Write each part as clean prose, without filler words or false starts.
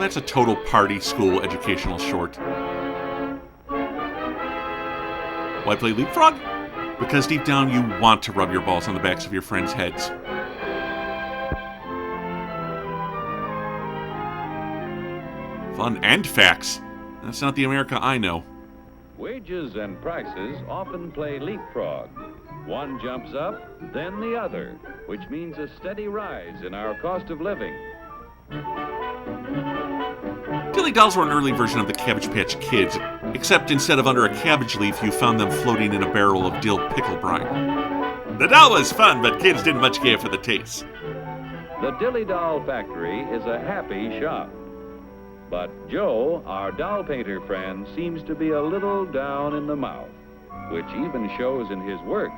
that's a total party school educational short. Why play Leapfrog? Because deep down you want to rub your balls on the backs of your friends' heads. Fun and facts. That's not the America I know. Wages and prices often play leapfrog. One jumps up, then the other, which means a steady rise in our cost of living. Dilly dolls were an early version of the Cabbage Patch Kids, except instead of under a cabbage leaf, you found them floating in a barrel of dill pickle brine. The doll was fun, but kids didn't much care for the taste. The Dilly Doll Factory is a happy shop. But Joe, our doll painter friend, seems to be a little down in the mouth, which even shows in his work.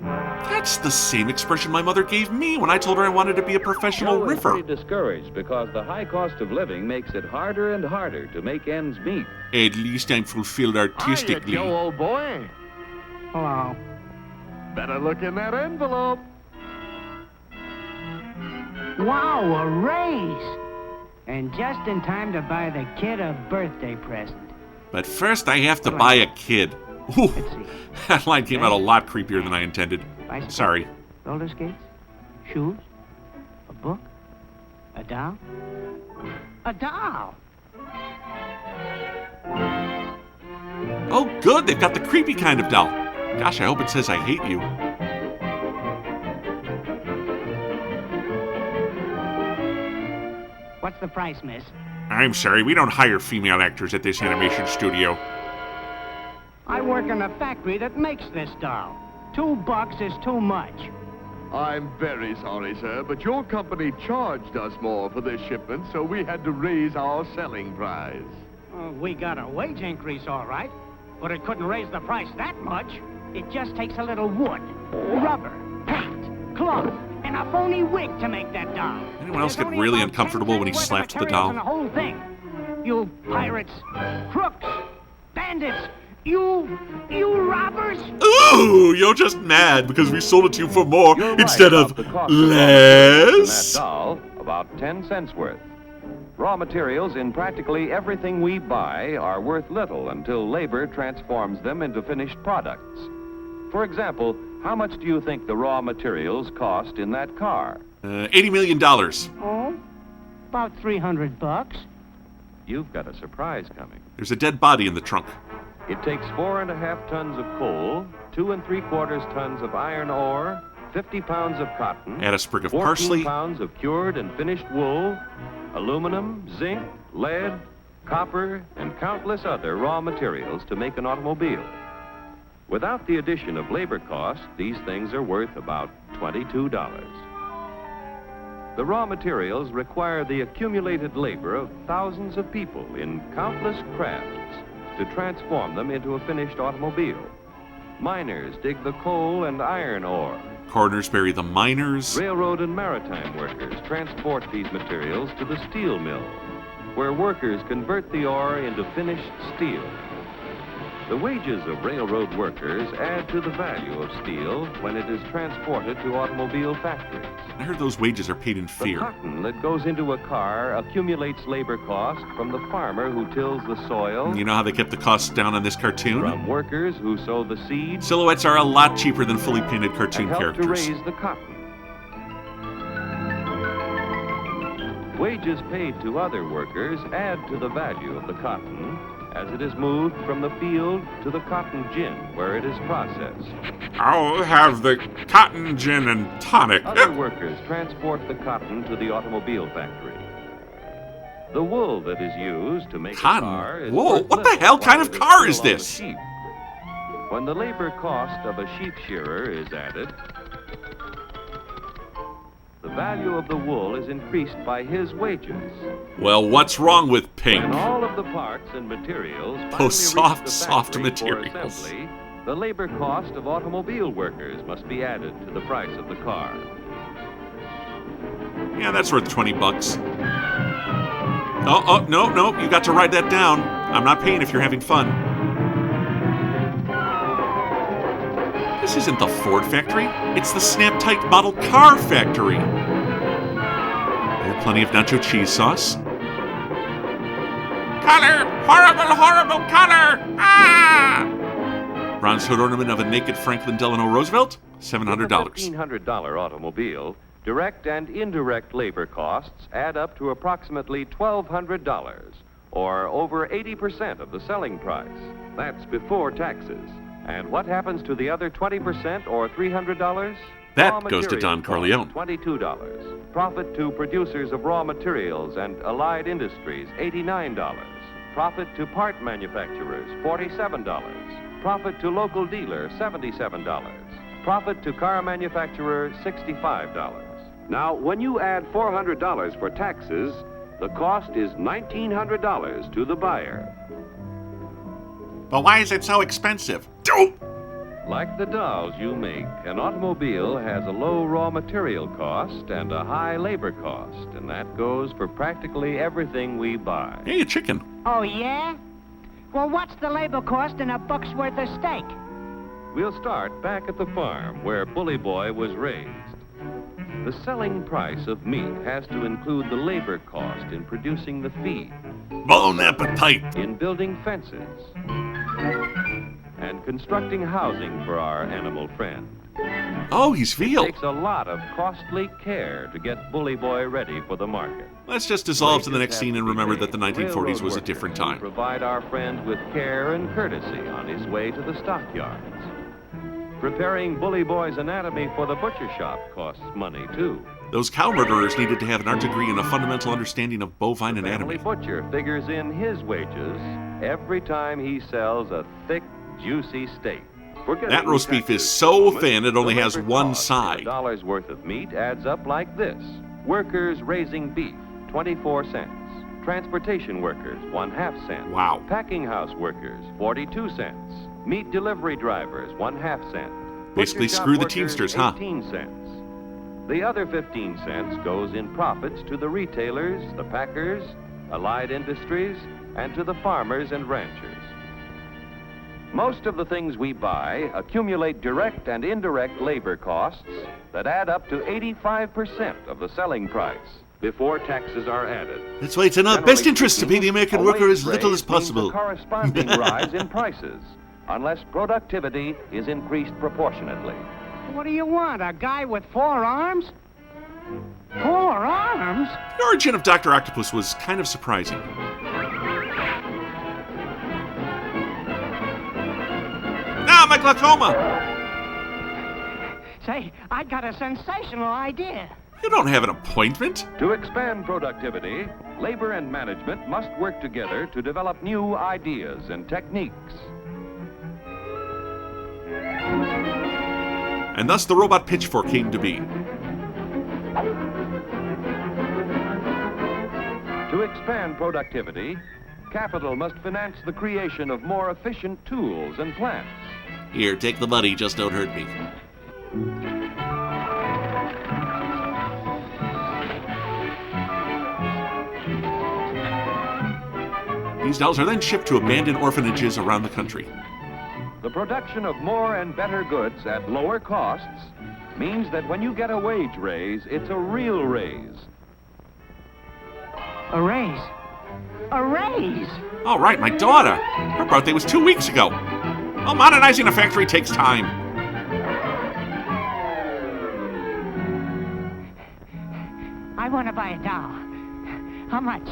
That's the same expression my mother gave me when I told her I wanted to be a professional Joe is riffer. pretty discouraged because the high cost of living makes it harder and harder to make ends meet. At least I'm fulfilled artistically. Hiya, Joe, old boy. Hello. Better look in that envelope. Wow, a raise! And just in time to buy the kid a birthday present. But first I have to buy a kid. Ooh, Let's see. that line came out a lot creepier than I intended. Bicycle, Sorry. roller skates, shoes, a book, a doll. A doll! Oh good, they've got the creepy kind of doll. Gosh, I hope it says I hate you. What's the price, miss? I'm sorry, we don't hire female actors at this animation studio. I work in a factory that makes this doll. $2 is too much. I'm very sorry, sir, but your company charged us more for this shipment, so we had to raise our selling price. We got a wage increase, all right, but it couldn't raise the price that much. It just takes a little wood, rubber, paint, cloth, and a phony wig to make that doll. Anyone else get really uncomfortable when he slapped the doll? The whole thing. You pirates, crooks, bandits, you robbers. Ooh, you're just mad because we sold it to you for more You're instead right of about the cost of raw materials in less. that doll, about 10 cents worth. Raw materials in practically everything we buy are worth little until labor transforms them into finished products. For example, how much do you think the raw materials cost in that car? $80 million. Oh, about $300. You've got a surprise coming. There's a dead body in the trunk. It takes 4.5 tons of coal, 2 3/4 tons of iron ore, 50 pounds of cotton, Add a sprig of 14 parsley. pounds of cured and finished wool, aluminum, zinc, lead, copper, and countless other raw materials to make an automobile. Without the addition of labor costs, these things are worth about $22. The raw materials require the accumulated labor of thousands of people in countless crafts to transform them into a finished automobile. Miners dig the coal and iron ore. Coroners bury the miners. Railroad and maritime workers transport these materials to the steel mill, where workers convert the ore into finished steel. The wages of railroad workers add to the value of steel when it is transported to automobile factories. I heard those wages are paid in The fear. cotton that goes into a car accumulates labor cost from the farmer who tills the soil, You know how they kept the costs down on this cartoon? from workers who sow the seeds, Silhouettes are a lot cheaper than fully painted and cartoon help to characters. raise the cotton. Wages paid to other workers add to the value of the cotton as it is moved from the field to the cotton gin where it is processed. I'll have the cotton gin and tonic. Other workers transport the cotton to the automobile factory. The wool that is used to make Cotton? a car is Wool? worth What the little hell while kind of it is car still is on the this? sheep. When the labor cost of a sheep shearer is added, the value of the wool is increased by his wages. Well, what's wrong with pink? When all of the parts and materials finally Those soft, reach the soft factory for materials. assembly, the labor cost of automobile workers must be added to the price of the car. Yeah, that's worth $20. Oh, no, you got to write that down. I'm not paying if you're having fun. This isn't the Ford factory. It's the Snap-Tight Model Car factory. I have plenty of nacho cheese sauce. color! Horrible, horrible color! Ah! Bronze hood ornament of a naked Franklin Delano Roosevelt, $700. $1,500 automobile, direct and indirect labor costs add up to approximately $1,200, or over 80% of the selling price. That's before taxes. And what happens to the other 20% or $300? That goes to Don Corleone. $22. Profit to producers of raw materials and allied industries, $89. Profit to part manufacturers, $47. Profit to local dealer, $77. Profit to car manufacturer, $65. Now, when you add $400 for taxes, the cost is $1,900 to the buyer. But why is it so expensive? Dope! Like the dolls you make, an automobile has a low raw material cost and a high labor cost, and that goes for practically everything we buy. Hey, a chicken. Oh, yeah? Well, what's the labor cost in a buck's worth of steak? We'll start back at the farm where Bully Boy was raised. The selling price of meat has to include the labor cost in producing the feed, Bon appetit. in building fences, and constructing housing for our animal friend. Oh, he's It veal. takes a lot of costly care to get Bully Boy ready for the market. Let's just dissolve to the next scene and remember that the 1940s was a different time. Provide our friend with care and courtesy on his way to the stockyards. Preparing Bully Boy's anatomy for the butcher shop costs money, too. Those cow murderers needed to have an art degree and a fundamental understanding of bovine The family anatomy. butcher figures in his wages every time he sells a thick, juicy steak. Forgetting That roast beef taxes is so for the thin it only the has labor one cost side. of $1 worth of meat adds up like this. Workers raising beef, 24 cents. Transportation workers, 1/2 cent. Wow. Packing house workers, 42 cents. Meat delivery drivers, 1/2 cent. Basically Butcher shop screw the workers, Teamsters, huh? 18 cents. The other 15 cents goes in profits to the retailers, the packers, allied industries, and to the farmers and ranchers. Most of the things we buy accumulate direct and indirect labor costs that add up to 85% of the selling price before taxes are added. That's why it's in our best interest to pay the American worker as little as possible. A corresponding rise in prices, unless productivity is increased proportionately. What do you want, a guy with 4 arms? 4 arms? The origin of Dr. Octopus was kind of surprising. Now, my glaucoma! Say, I got a sensational idea. You don't have an appointment. To expand productivity, labor and management must work together to develop new ideas and techniques. And thus the robot pitchfork came to be. To expand productivity, capital must finance the creation of more efficient tools and plants. Here, take the money, just don't hurt me. These dolls are then shipped to abandoned orphanages around the country. The production of more and better goods at lower costs means that when you get a wage raise, it's a real raise. A raise. A raise! All right, my daughter. Her birthday was 2 weeks ago. Well, modernizing a factory takes time. I want to buy a doll. How much?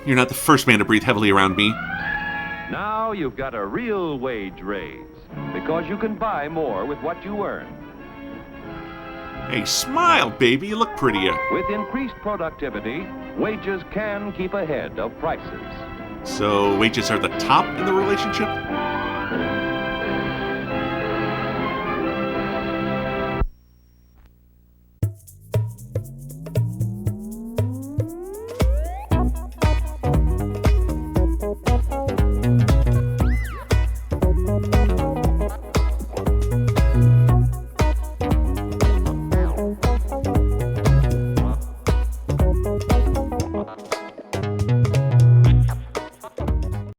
You're not the first man to breathe heavily around me. Now you've got a real wage raise because you can buy more with what you earn. Hey, smile, baby. You look prettier. With increased productivity, wages can keep ahead of prices. So, wages are the top in the relationship?